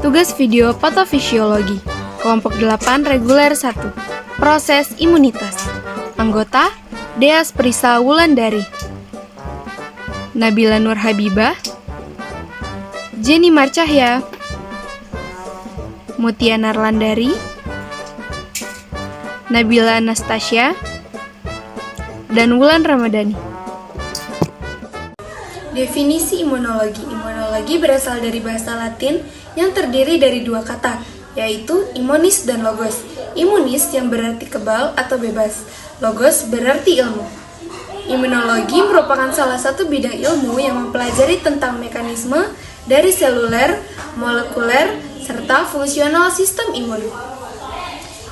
Tugas video patofisiologi. Kelompok 8 reguler 1. Proses imunitas. Anggota Deas Prisa Wulandari, Nabila Nur Habibah, Jenny Marcahya, Mutia Narlandari, Nabila Anastasia, dan Wulan Ramadhani. Definisi imunologi. Imunologi berasal dari bahasa Latin yang terdiri dari dua kata, yaitu immunis dan logos. Immunis yang berarti kebal atau bebas, logos berarti ilmu. Imunologi merupakan salah satu bidang ilmu yang mempelajari tentang mekanisme dari seluler, molekuler, serta fungsional sistem imun.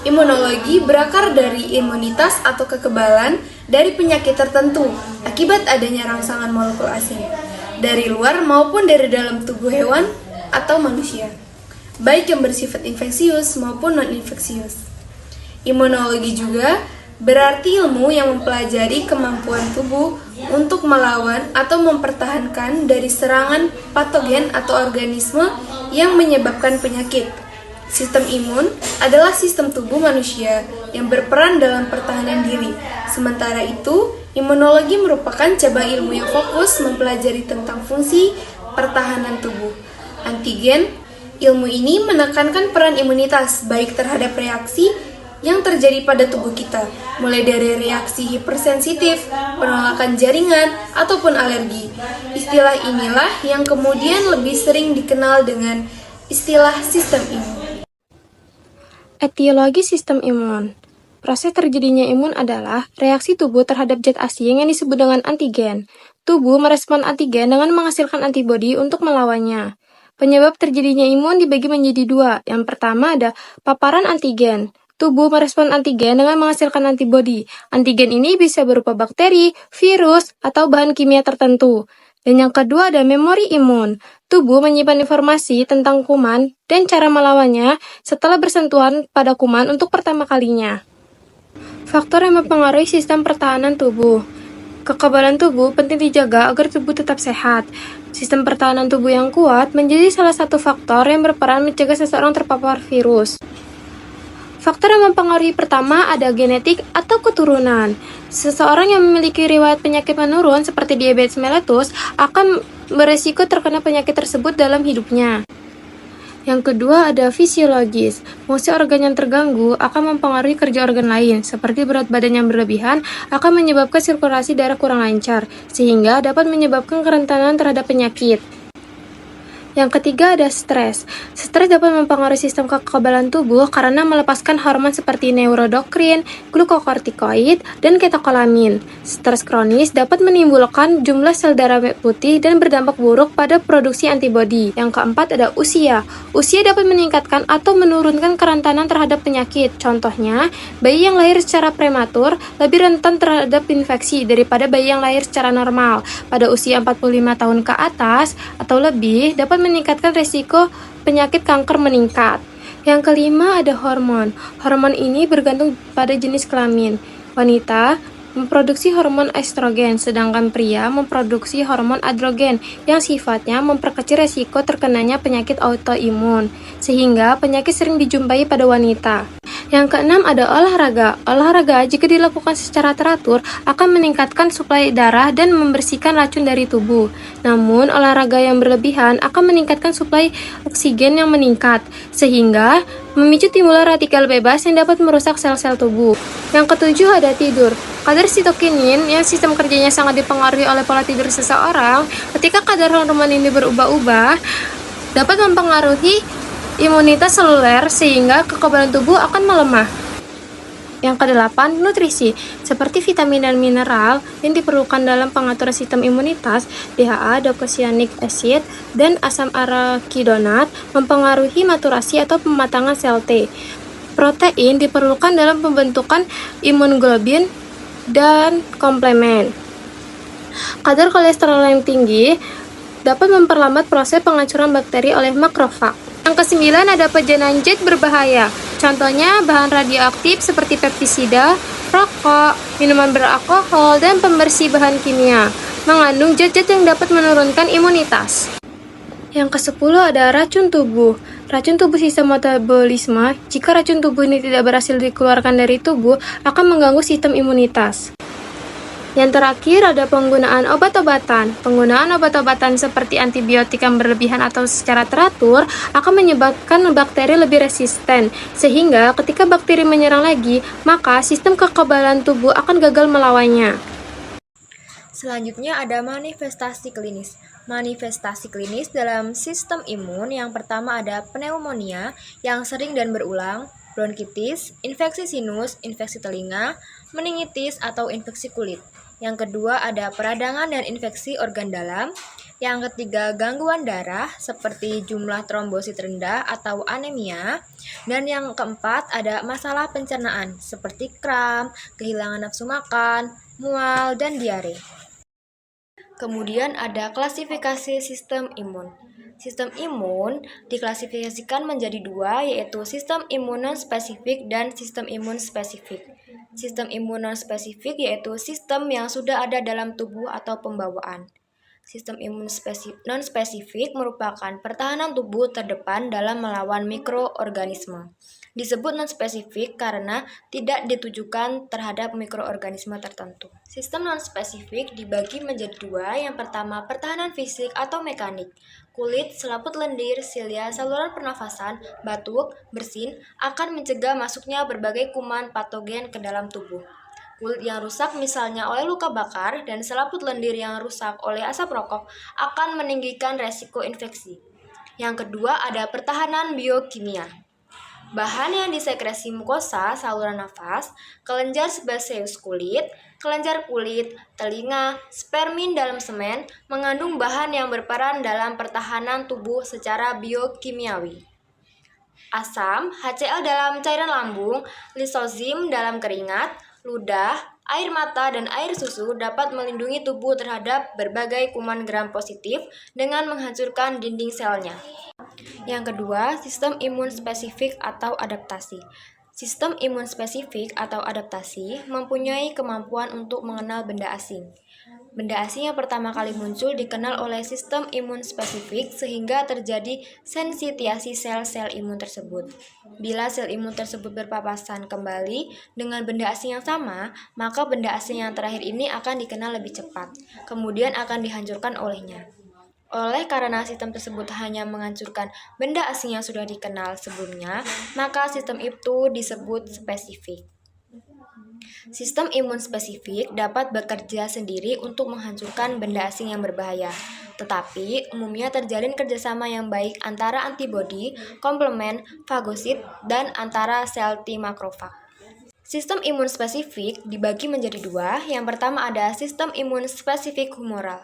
Imunologi berakar dari imunitas atau kekebalan dari penyakit tertentu akibat adanya rangsangan molekul asing dari luar maupun dari dalam tubuh hewan atau manusia, baik yang bersifat infeksius maupun non-infeksius. Imunologi juga berarti ilmu yang mempelajari kemampuan tubuh untuk melawan atau mempertahankan dari serangan patogen atau organisme yang menyebabkan penyakit. Sistem imun adalah sistem tubuh manusia yang berperan dalam pertahanan diri. Sementara itu, imunologi merupakan cabang ilmu yang fokus mempelajari tentang fungsi pertahanan tubuh. Antigen, ilmu ini menekankan peran imunitas baik terhadap reaksi yang terjadi pada tubuh kita, mulai dari reaksi hipersensitif, penolakan jaringan, ataupun alergi. Istilah inilah yang kemudian lebih sering dikenal dengan istilah sistem imun. Etiologi sistem imun. Proses terjadinya imun adalah reaksi tubuh terhadap zat asing yang disebut dengan antigen. Tubuh merespon antigen dengan menghasilkan antibodi untuk melawannya. Penyebab terjadinya imun dibagi menjadi dua. Yang pertama ada paparan antigen. Tubuh merespon antigen dengan menghasilkan antibodi. Antigen ini bisa berupa bakteri, virus, atau bahan kimia tertentu. Dan yang kedua ada memori imun. Tubuh menyimpan informasi tentang kuman dan cara melawannya setelah bersentuhan pada kuman untuk pertama kalinya. Faktor yang mempengaruhi sistem pertahanan tubuh. Kekebalan tubuh penting dijaga agar tubuh tetap sehat. Sistem pertahanan tubuh yang kuat menjadi salah satu faktor yang berperan mencegah seseorang terpapar virus. Faktor yang mempengaruhi pertama ada genetik atau keturunan. Seseorang yang memiliki riwayat penyakit menurun seperti diabetes mellitus akan beresiko terkena penyakit tersebut dalam hidupnya. Yang kedua ada fisiologis. Fungsi organ yang terganggu akan mempengaruhi kerja organ lain, seperti berat badan yang berlebihan akan menyebabkan sirkulasi darah kurang lancar, sehingga dapat menyebabkan kerentanan terhadap penyakit. Yang ketiga ada stres. Stres dapat mempengaruhi sistem kekebalan tubuh karena melepaskan hormon seperti neurodokrin, glukokortikoid, dan ketekolamin. Stres kronis dapat menimbulkan jumlah sel darah putih dan berdampak buruk pada produksi antibodi. Yang keempat ada usia. Usia dapat meningkatkan atau menurunkan kerentanan terhadap penyakit. Contohnya, bayi yang lahir secara prematur lebih rentan terhadap infeksi daripada bayi yang lahir secara normal. Pada usia 45 tahun ke atas atau lebih dapat meningkatkan risiko penyakit kanker meningkat. Yang kelima ada hormon. Hormon ini bergantung pada jenis kelamin. Wanita memproduksi hormon estrogen, sedangkan pria memproduksi hormon androgen yang sifatnya memperkecil risiko terkenanya penyakit autoimun, sehingga penyakit sering dijumpai pada wanita. Yang keenam ada olahraga. Olahraga jika dilakukan secara teratur akan meningkatkan suplai darah dan membersihkan racun dari tubuh. Namun, olahraga yang berlebihan akan meningkatkan suplai oksigen yang meningkat, sehingga memicu timbulan radikal bebas yang dapat merusak sel-sel tubuh. Yang ketujuh ada tidur. Kadar sitokinin yang sistem kerjanya sangat dipengaruhi oleh pola tidur seseorang, ketika kadar hormon ini berubah-ubah, dapat mempengaruhi imunitas seluler sehingga kekebalan tubuh akan melemah. Yang kedelapan, nutrisi. Seperti vitamin dan mineral yang diperlukan dalam pengaturan sistem imunitas, DHA, docosahexaenic acid, dan asam arachidonat mempengaruhi maturasi atau pematangan sel T. Protein diperlukan dalam pembentukan imunoglobulin dan komplemen. Kadar kolesterol yang tinggi dapat memperlambat proses penghancuran bakteri oleh makrofag. Yang kesembilan ada pejangan zat berbahaya. Contohnya bahan radioaktif seperti pestisida, rokok, minuman beralkohol, dan pembersih bahan kimia mengandung zat-zat yang dapat menurunkan imunitas. Yang ke-10 ada racun tubuh. racun tubuh sistem metabolisme. Jika racun tubuh ini tidak berhasil dikeluarkan dari tubuh, akan mengganggu sistem imunitas. Yang terakhir ada penggunaan obat-obatan. Penggunaan obat-obatan seperti antibiotik yang berlebihan atau secara teratur akan menyebabkan bakteri lebih resisten, sehingga ketika bakteri menyerang lagi, maka sistem kekebalan tubuh akan gagal melawannya. Selanjutnya ada manifestasi klinis. Manifestasi klinis dalam sistem imun yang pertama ada pneumonia yang sering dan berulang, bronkitis, infeksi sinus, infeksi telinga, meningitis atau infeksi kulit. Yang kedua ada peradangan dan infeksi organ dalam. Yang ketiga gangguan darah seperti jumlah trombosit rendah atau anemia. Dan yang keempat ada masalah pencernaan seperti kram, kehilangan nafsu makan, mual, dan diare. Kemudian ada klasifikasi sistem imun. Sistem imun diklasifikasikan menjadi dua, yaitu sistem imun non-spesifik dan sistem imun spesifik. Sistem imun non-spesifik yaitu sistem yang sudah ada dalam tubuh atau pembawaan. Sistem imun non-spesifik merupakan pertahanan tubuh terdepan dalam melawan mikroorganisme. Disebut non-spesifik karena tidak ditujukan terhadap mikroorganisme tertentu. Sistem non-spesifik dibagi menjadi dua, yang pertama pertahanan fisik atau mekanik. Kulit, selaput lendir, silia, saluran pernafasan, batuk, bersin akan mencegah masuknya berbagai kuman patogen ke dalam tubuh. Kulit yang rusak misalnya oleh luka bakar dan selaput lendir yang rusak oleh asap rokok akan meninggikan resiko infeksi. Yang kedua ada pertahanan biokimia. Bahan yang disekresi mukosa, saluran nafas, kelenjar sebaseus kulit, kelenjar kulit, telinga, spermin dalam semen mengandung bahan yang berperan dalam pertahanan tubuh secara biokimiawi. Asam, HCl dalam cairan lambung, lisozim dalam keringat, ludah, air mata, dan air susu dapat melindungi tubuh terhadap berbagai kuman gram positif dengan menghancurkan dinding selnya. Yang kedua, sistem imun spesifik atau adaptasi. Sistem imun spesifik atau adaptasi mempunyai kemampuan untuk mengenal benda asing. Benda asing yang pertama kali muncul dikenal oleh sistem imun spesifik sehingga terjadi sensitiasi sel-sel imun tersebut. Bila sel imun tersebut berpapasan kembali dengan benda asing yang sama, maka benda asing yang terakhir ini akan dikenal lebih cepat, kemudian akan dihancurkan olehnya. Oleh karena sistem tersebut hanya menghancurkan benda asing yang sudah dikenal sebelumnya, maka sistem itu disebut spesifik. Sistem imun spesifik dapat bekerja sendiri untuk menghancurkan benda asing yang berbahaya, tetapi umumnya terjalin kerjasama yang baik antara antibodi, komplement, fagosit, dan antara sel T makrofag. Sistem imun spesifik dibagi menjadi dua. Yang pertama ada sistem imun spesifik humoral.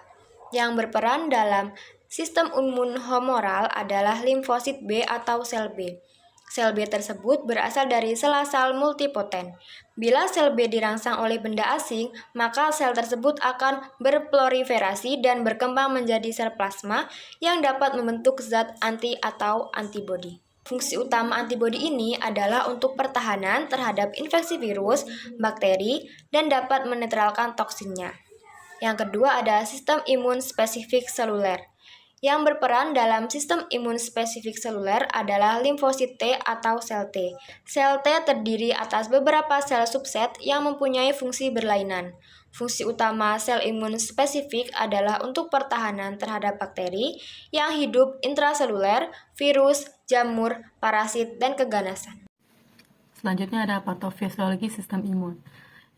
Yang berperan dalam sistem imun humoral adalah limfosit B atau sel B. Sel B tersebut berasal dari sel-sel multipoten. Bila sel B dirangsang oleh benda asing, maka sel tersebut akan berproliferasi dan berkembang menjadi sel plasma yang dapat membentuk zat anti atau antibodi. Fungsi utama antibodi ini adalah untuk pertahanan terhadap infeksi virus, bakteri, dan dapat menetralkan toksinnya. Yang kedua ada sistem imun spesifik seluler. Yang berperan dalam sistem imun spesifik seluler adalah limfosit T atau sel T. Sel T terdiri atas beberapa sel subset yang mempunyai fungsi berlainan. Fungsi utama sel imun spesifik adalah untuk pertahanan terhadap bakteri yang hidup intraseluler, virus, jamur, parasit, dan keganasan. Selanjutnya ada patofisiologi sistem imun.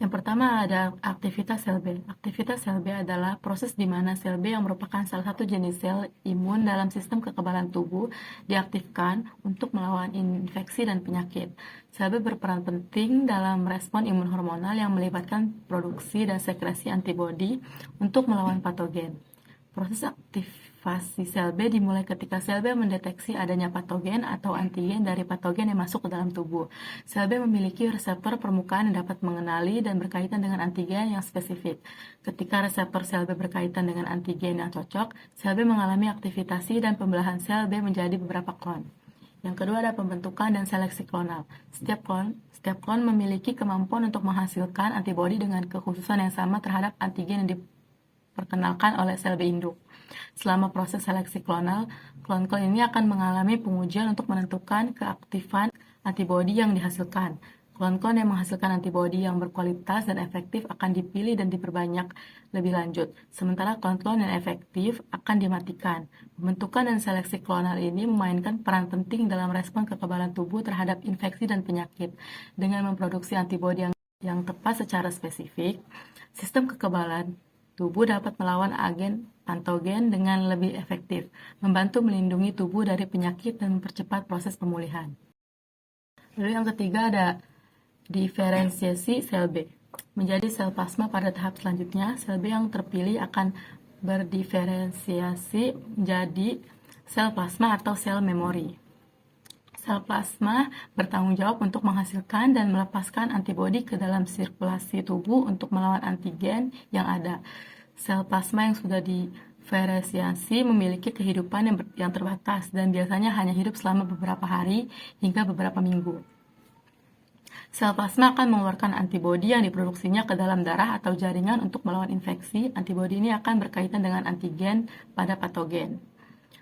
Yang pertama ada aktivitas sel B. Aktivitas sel B adalah proses di mana sel B yang merupakan salah satu jenis sel imun dalam sistem kekebalan tubuh diaktifkan untuk melawan infeksi dan penyakit. Sel B berperan penting dalam respon imun hormonal yang melibatkan produksi dan sekresi antibodi untuk melawan patogen. Proses aktivasi sel B dimulai ketika sel B mendeteksi adanya patogen atau antigen dari patogen yang masuk ke dalam tubuh. Sel B memiliki reseptor permukaan yang dapat mengenali dan berkaitan dengan antigen yang spesifik. Ketika reseptor sel B berkaitan dengan antigen yang cocok, sel B mengalami aktivasi dan pembelahan sel B menjadi beberapa klon. Yang kedua ada pembentukan dan seleksi klonal. Setiap klon memiliki kemampuan untuk menghasilkan antibodi dengan kekhususan yang sama terhadap antigen yang diperkenalkan oleh sel B induk. Selama proses seleksi klonal, klon-klon ini akan mengalami pengujian untuk menentukan keaktifan antibodi yang dihasilkan. Klon-klon yang menghasilkan antibodi yang berkualitas dan efektif akan dipilih dan diperbanyak lebih lanjut, sementara klon-klon yang efektif akan dimatikan. Pembentukan dan seleksi klonal ini memainkan peran penting dalam respon kekebalan tubuh terhadap infeksi dan penyakit. Dengan memproduksi antibodi yang tepat secara spesifik, sistem kekebalan tubuh dapat melawan agen patogen dengan lebih efektif, membantu melindungi tubuh dari penyakit dan mempercepat proses pemulihan. Lalu yang ketiga ada diferensiasi sel B. Menjadi sel plasma pada tahap selanjutnya, sel B yang terpilih akan berdiferensiasi menjadi sel plasma atau sel memori. Sel plasma bertanggung jawab untuk menghasilkan dan melepaskan antibodi ke dalam sirkulasi tubuh untuk melawan antigen yang ada. Sel plasma yang sudah diferensiasi memiliki kehidupan yang terbatas dan biasanya hanya hidup selama beberapa hari hingga beberapa minggu. Sel plasma akan mengeluarkan antibodi yang diproduksinya ke dalam darah atau jaringan untuk melawan infeksi. Antibodi ini akan berkaitan dengan antigen pada patogen.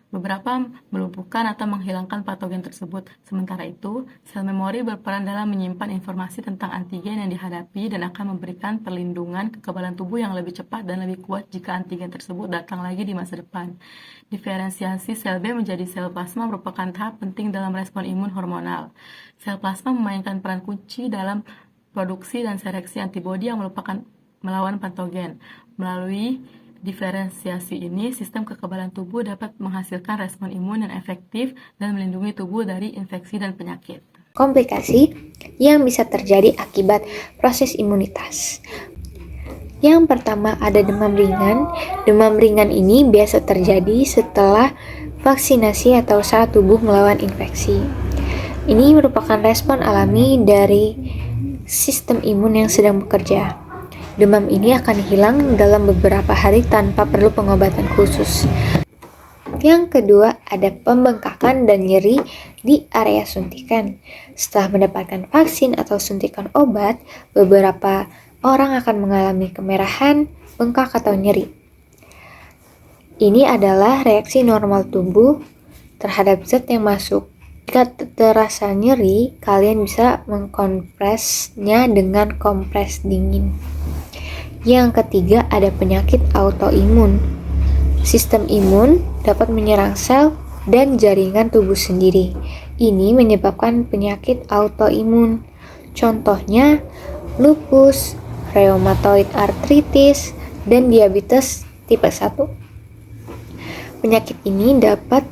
Beberapa melumpuhkan atau menghilangkan patogen tersebut. Sementara itu, sel memori berperan dalam menyimpan informasi tentang antigen yang dihadapi dan akan memberikan perlindungan kekebalan tubuh yang lebih cepat dan lebih kuat jika antigen tersebut datang lagi di masa depan. Diferensiasi sel B menjadi sel plasma merupakan tahap penting dalam respon imun hormonal. Sel plasma memainkan peran kunci dalam produksi dan seleksi antibodi yang melawan patogen. Melalui diferensiasi ini, sistem kekebalan tubuh dapat menghasilkan respon imun yang efektif dan melindungi tubuh dari infeksi dan penyakit. Komplikasi yang bisa terjadi akibat proses imunitas. Yang pertama ada demam ringan. Demam ringan ini biasa terjadi setelah vaksinasi atau saat tubuh melawan infeksi. Ini merupakan respon alami dari sistem imun yang sedang bekerja. Demam ini akan hilang dalam beberapa hari tanpa perlu pengobatan khusus. Yang kedua, ada pembengkakan dan nyeri di area suntikan. Setelah mendapatkan vaksin atau suntikan obat, beberapa orang akan mengalami kemerahan, bengkak, atau nyeri. Ini adalah reaksi normal tubuh terhadap zat yang masuk. Jika terasa nyeri, kalian bisa mengkompresnya dengan kompres dingin. Yang ketiga ada penyakit autoimun. Sistem imun dapat menyerang sel dan jaringan tubuh sendiri. Ini menyebabkan penyakit autoimun. Contohnya lupus, rheumatoid arthritis, dan diabetes tipe 1. Penyakit ini dapat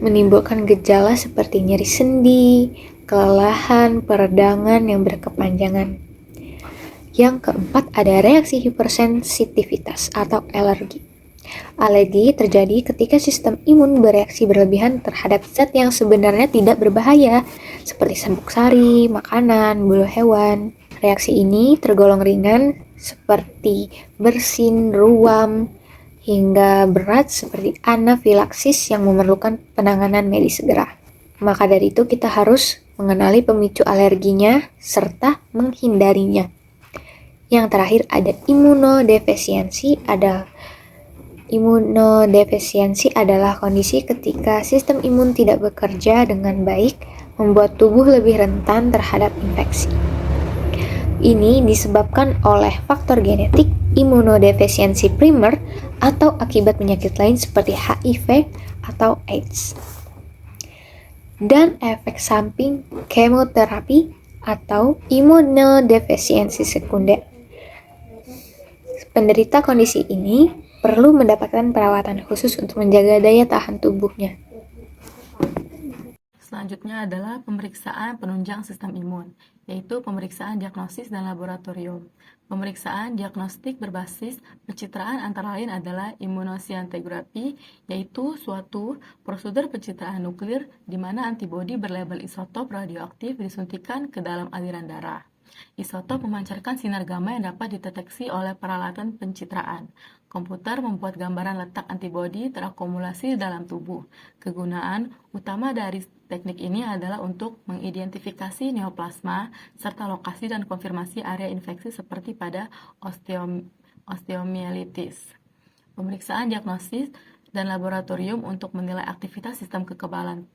menimbulkan gejala seperti nyeri sendi, kelelahan, peradangan yang berkepanjangan. Yang keempat ada reaksi hipersensitivitas atau alergi. Alergi terjadi ketika sistem imun bereaksi berlebihan terhadap zat yang sebenarnya tidak berbahaya, seperti sabuk sari, makanan, bulu hewan. Reaksi ini tergolong ringan seperti bersin, ruam, hingga berat seperti anafilaksis yang memerlukan penanganan medis segera. Maka dari itu kita harus mengenali pemicu alerginya serta menghindarinya. Yang terakhir ada imunodefisiensi. Imunodefisiensi adalah kondisi ketika sistem imun tidak bekerja dengan baik, membuat tubuh lebih rentan terhadap infeksi. Ini disebabkan oleh faktor genetik, imunodefisiensi primer, atau akibat penyakit lain seperti HIV atau AIDS. Dan efek samping kemoterapi atau imunodefisiensi sekunder. Penderita kondisi ini perlu mendapatkan perawatan khusus untuk menjaga daya tahan tubuhnya. Selanjutnya adalah pemeriksaan penunjang sistem imun, yaitu pemeriksaan diagnosis dan laboratorium. Pemeriksaan diagnostik berbasis pencitraan antara lain adalah imunoscientografi, yaitu suatu prosedur pencitraan nuklir di mana antibodi berlabel isotop radioaktif disuntikan ke dalam aliran darah. Isotop memancarkan sinar gamma yang dapat dideteksi oleh peralatan pencitraan. Komputer membuat gambaran letak antibodi terakumulasi dalam tubuh. Kegunaan utama dari teknik ini adalah untuk mengidentifikasi neoplasma serta lokasi dan konfirmasi area infeksi seperti pada osteomielitis. Pemeriksaan diagnosis dan laboratorium untuk menilai aktivitas sistem kekebalan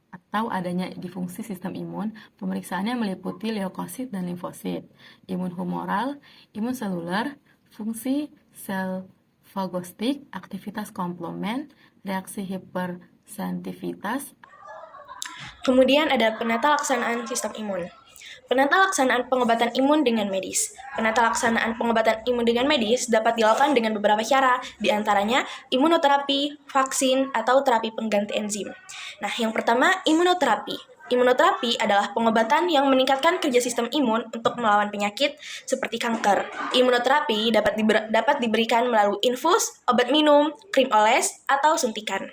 atau adanya difungsi sistem imun. Pemeriksaannya meliputi leukosit dan limfosit, imun humoral, imun seluler, fungsi sel fagostik, aktivitas komplement, reaksi hipersensitivitas. Kemudian ada penata laksanaan sistem imun. Penata laksanaan pengobatan imun dengan medis. Penata laksanaan pengobatan imun dengan medis dapat dilakukan dengan beberapa cara, di antaranya imunoterapi, vaksin, atau terapi pengganti enzim. Nah, yang pertama, imunoterapi. Imunoterapi adalah pengobatan yang meningkatkan kerja sistem imun untuk melawan penyakit seperti kanker. Imunoterapi dapat diberikan melalui infus, obat minum, krim oles, atau suntikan.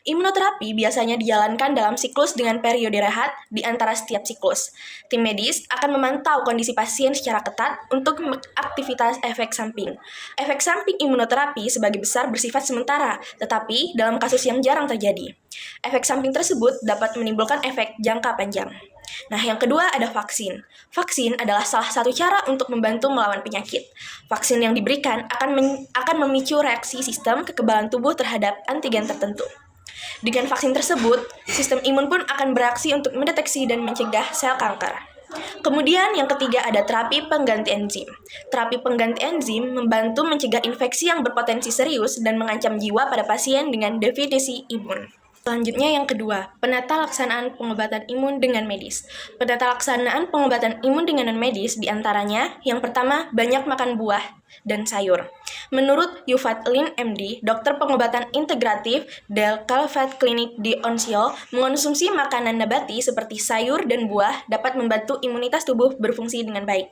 Imunoterapi biasanya dijalankan dalam siklus dengan periode rehat di antara setiap siklus. Tim medis akan memantau kondisi pasien secara ketat untuk aktivitas efek samping. Efek samping imunoterapi sebagai besar bersifat sementara, tetapi dalam kasus yang jarang terjadi. Efek samping tersebut dapat menimbulkan efek jangka panjang. Nah, yang kedua ada vaksin. Vaksin adalah salah satu cara untuk membantu melawan penyakit. Vaksin yang diberikan akan memicu reaksi sistem kekebalan tubuh terhadap antigen tertentu. Dengan vaksin tersebut, sistem imun pun akan bereaksi untuk mendeteksi dan mencegah sel kanker. Kemudian yang ketiga ada terapi pengganti enzim. Terapi pengganti enzim membantu mencegah infeksi yang berpotensi serius dan mengancam jiwa pada pasien dengan definisi imun. Selanjutnya yang kedua, penata laksanaan pengobatan imun dengan medis. Penata laksanaan pengobatan imun dengan medis diantaranya, yang pertama, banyak makan buah dan sayur. Menurut Yufat Lin MD, dokter pengobatan integratif Del Calvet Clinic di Onsiol, mengonsumsi makanan nabati seperti sayur dan buah dapat membantu imunitas tubuh berfungsi dengan baik.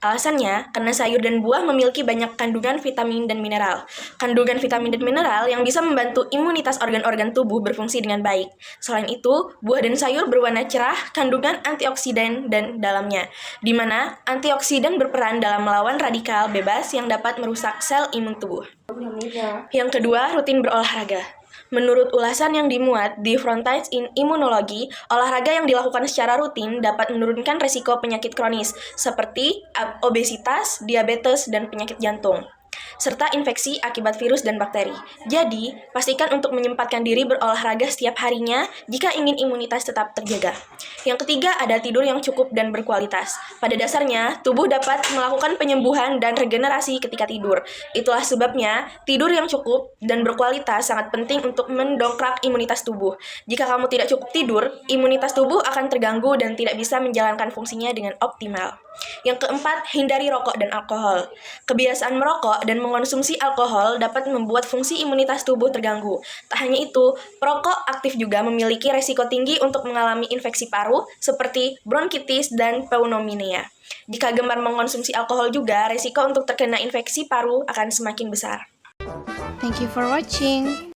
Alasannya, karena sayur dan buah memiliki banyak kandungan vitamin dan mineral. Kandungan vitamin dan mineral yang bisa membantu imunitas organ-organ tubuh berfungsi dengan baik. Selain itu, buah dan sayur berwarna cerah, kandungan antioksidan dan dalamnya, di mana antioksidan berperan dalam melawan radikal bebas yang dapat merusak sel imun tubuh. Yang kedua, rutin berolahraga. Menurut ulasan yang dimuat di Frontiers in Immunology, olahraga yang dilakukan secara rutin dapat menurunkan resiko penyakit kronis seperti obesitas, diabetes, dan penyakit jantung, serta infeksi akibat virus dan bakteri. Jadi, pastikan untuk menyempatkan diri berolahraga setiap harinya jika ingin imunitas tetap terjaga. Yang ketiga, ada tidur yang cukup dan berkualitas. Pada dasarnya, tubuh dapat melakukan penyembuhan dan regenerasi ketika tidur. Itulah sebabnya, tidur yang cukup dan berkualitas sangat penting untuk mendongkrak imunitas tubuh. Jika kamu tidak cukup tidur, imunitas tubuh akan terganggu dan tidak bisa menjalankan fungsinya dengan optimal. Yang keempat, hindari rokok dan alkohol. Kebiasaan merokok dan mengonsumsi alkohol dapat membuat fungsi imunitas tubuh terganggu. Tak hanya itu, perokok aktif juga memiliki resiko tinggi untuk mengalami infeksi paru seperti bronkitis dan pneumonia. Jika gemar mengonsumsi alkohol juga, resiko untuk terkena infeksi paru akan semakin besar. Thank you for watching.